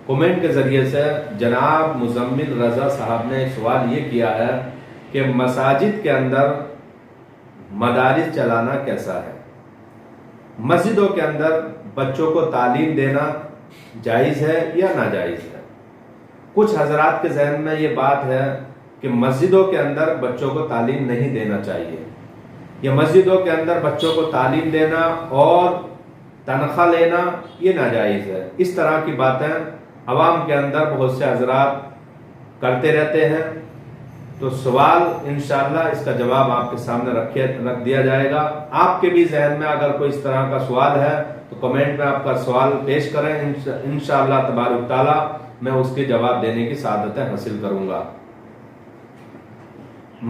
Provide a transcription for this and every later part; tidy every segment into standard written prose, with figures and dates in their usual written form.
Comment کے ذریعے سے جناب مزمل رضا صاحب نے ایک سوال یہ کیا ہے کہ مساجد کے اندر مدارس چلانا کیسا ہے؟ مسجدوں کے اندر بچوں کو تعلیم دینا جائز ہے یا ناجائز ہے؟ کچھ حضرات کے ذہن میں یہ بات ہے کہ مسجدوں کے اندر بچوں کو تعلیم نہیں دینا چاہیے، یا مسجدوں کے اندر بچوں کو تعلیم دینا اور تنخواہ لینا یہ ناجائز ہے۔ اس طرح کی باتیں عوام کے اندر بہت سے حضرات کرتے رہتے ہیں، تو سوال انشاءاللہ اس کا جواب آپ کے سامنے رکھ دیا جائے گا۔ آپ کے بھی ذہن میں اگر کوئی اس طرح کا سوال ہے تو کمنٹ میں آپ کا سوال پیش کریں، انشاءاللہ تبارک تعالی میں اس کے جواب دینے کی سعادتیں حاصل کروں گا۔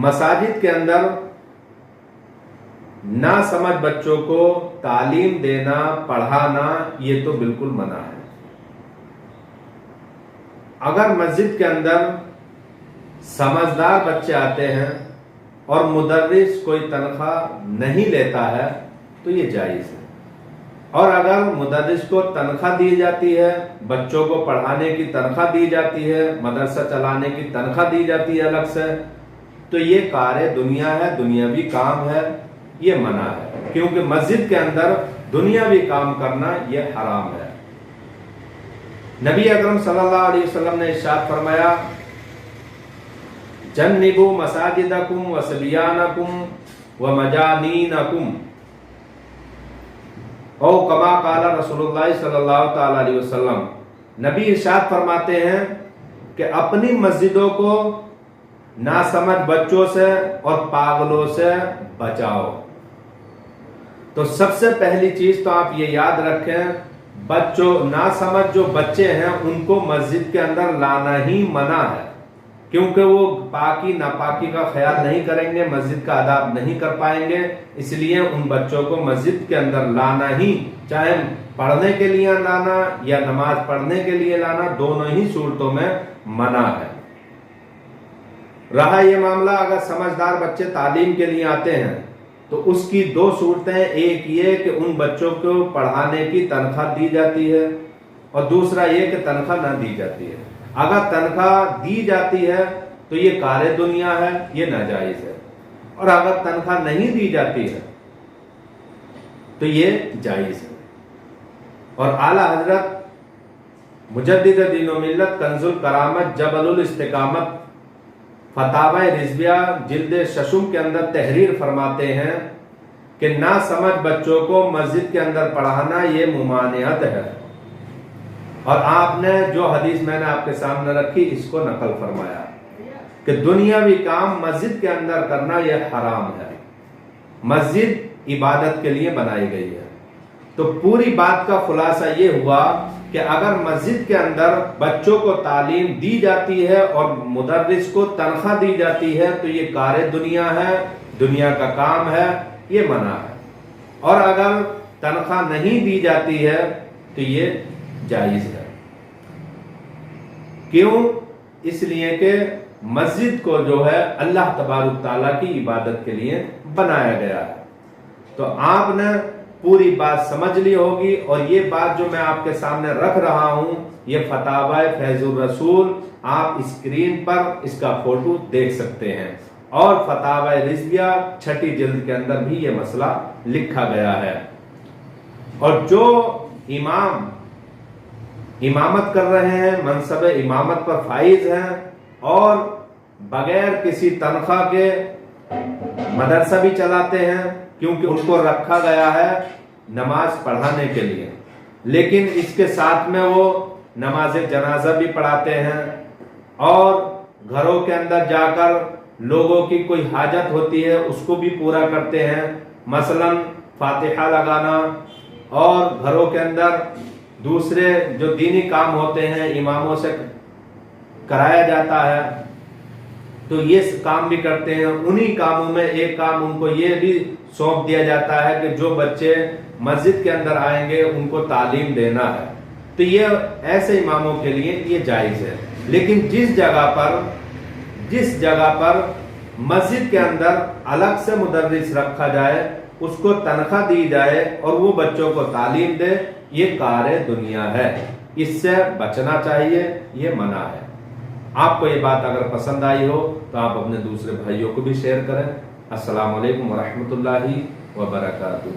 مساجد کے اندر نہ سمجھ بچوں کو تعلیم دینا، پڑھانا یہ تو بالکل منع ہے۔ اگر مسجد کے اندر سمجھدار بچے آتے ہیں اور مدرس کوئی تنخواہ نہیں لیتا ہے تو یہ جائز ہے، اور اگر مدرس کو تنخواہ دی جاتی ہے، بچوں کو پڑھانے کی تنخواہ دی جاتی ہے، مدرسہ چلانے کی تنخواہ دی جاتی ہے الگ سے، تو یہ کار دنیا ہے، دنیاوی کام ہے، یہ منع ہے، کیونکہ مسجد کے اندر دنیاوی کام کرنا یہ حرام ہے۔ نبی اکرم صلی اللہ علیہ وسلم نے ارشاد فرمایا، جنبوا مساجدکم وصبیانکم ومجانینکم، او کما قال رسول اللہ صلی اللہ تعالی علیہ وسلم۔ نبی ارشاد فرماتے ہیں کہ اپنی مسجدوں کو ناسمجھ بچوں سے اور پاگلوں سے بچاؤ۔ تو سب سے پہلی چیز تو آپ یہ یاد رکھیں، بچوں ناسمجھ جو بچے ہیں ان کو مسجد کے اندر لانا ہی منع ہے، کیونکہ وہ پاکی ناپاکی کا خیال نہیں کریں گے، مسجد کا آداب نہیں کر پائیں گے، اس لیے ان بچوں کو مسجد کے اندر لانا ہی، چاہے پڑھنے کے لیے لانا یا نماز پڑھنے کے لیے لانا، دونوں ہی صورتوں میں منع ہے۔ رہا یہ معاملہ اگر سمجھدار بچے تعلیم کے لیے آتے ہیں تو اس کی دو صورتیں، ایک یہ کہ ان بچوں کو پڑھانے کی تنخواہ دی جاتی ہے، اور دوسرا یہ کہ تنخواہ نہ دی جاتی ہے۔ اگر تنخواہ دی جاتی ہے تو یہ کار دنیا ہے، یہ ناجائز ہے، اور اگر تنخواہ نہیں دی جاتی ہے تو یہ جائز ہے۔ اور اعلیٰ حضرت مجدد دین و ملت کنز الکرامت جبل الاستقامت فتاوی رضویہ جلد 6 کے اندر تحریر فرماتے ہیں کہ نہ سمجھ بچوں کو مسجد کے اندر پڑھانا یہ ممانعت ہے، اور آپ نے جو حدیث میں نے آپ کے سامنے رکھی اس کو نقل فرمایا کہ دنیاوی کام مسجد کے اندر کرنا یہ حرام ہے۔ مسجد عبادت کے لیے بنائی گئی ہے، تو پوری بات کا خلاصہ یہ ہوا کہ اگر مسجد کے اندر بچوں کو تعلیم دی جاتی ہے اور مدرس کو تنخواہ دی جاتی ہے تو یہ کار دنیا ہے، دنیا کا کام ہے، یہ منع ہے، اور اگر تنخواہ نہیں دی جاتی ہے تو یہ جائز ہے۔ کیوں؟ اس لیے کہ مسجد کو جو ہے اللہ تبارک تعالیٰ کی عبادت کے لیے بنایا گیا ہے۔ تو آپ نے پوری بات سمجھ لی ہوگی، اور یہ بات جو میں آپ کے سامنے رکھ رہا ہوں یہ فتاوی فیض الرسول، آپ اسکرین پر اس کا فوٹو دیکھ سکتے ہیں، اور فتاوی رضویہ 6 جلد کے اندر بھی یہ مسئلہ لکھا گیا ہے۔ اور جو امام امامت کر رہے ہیں، منصب امامت پر فائز ہیں، اور بغیر کسی تنخواہ کے مدرسہ بھی چلاتے ہیں، کیونکہ ان کو رکھا گیا ہے نماز پڑھانے کے لیے، لیکن اس کے ساتھ میں وہ نماز جنازہ بھی پڑھاتے ہیں، اور گھروں کے اندر جا کر لوگوں کی کوئی حاجت ہوتی ہے اس کو بھی پورا کرتے ہیں، مثلا فاتحہ لگانا، اور گھروں کے اندر دوسرے جو دینی کام ہوتے ہیں اماموں سے کرایا جاتا ہے تو یہ کام بھی کرتے ہیں۔ انہی کاموں میں ایک کام ان کو یہ بھی سونپ دیا جاتا ہے کہ جو بچے مسجد کے اندر آئیں گے ان کو تعلیم دینا ہے، تو یہ ایسے اماموں کے لیے یہ جائز ہے۔ لیکن جس جگہ پر مسجد کے اندر الگ سے مدرس رکھا جائے، اس کو تنخواہ دی جائے اور وہ بچوں کو تعلیم دے، یہ کار دنیا ہے۔ اس سے بچنا چاہیے، یہ منع ہے۔ آپ کو یہ بات اگر پسند آئی ہو تو آپ اپنے دوسرے بھائیوں کو بھی شیئر کریں۔ السلام علیکم ورحمۃ اللہ وبرکاتہ۔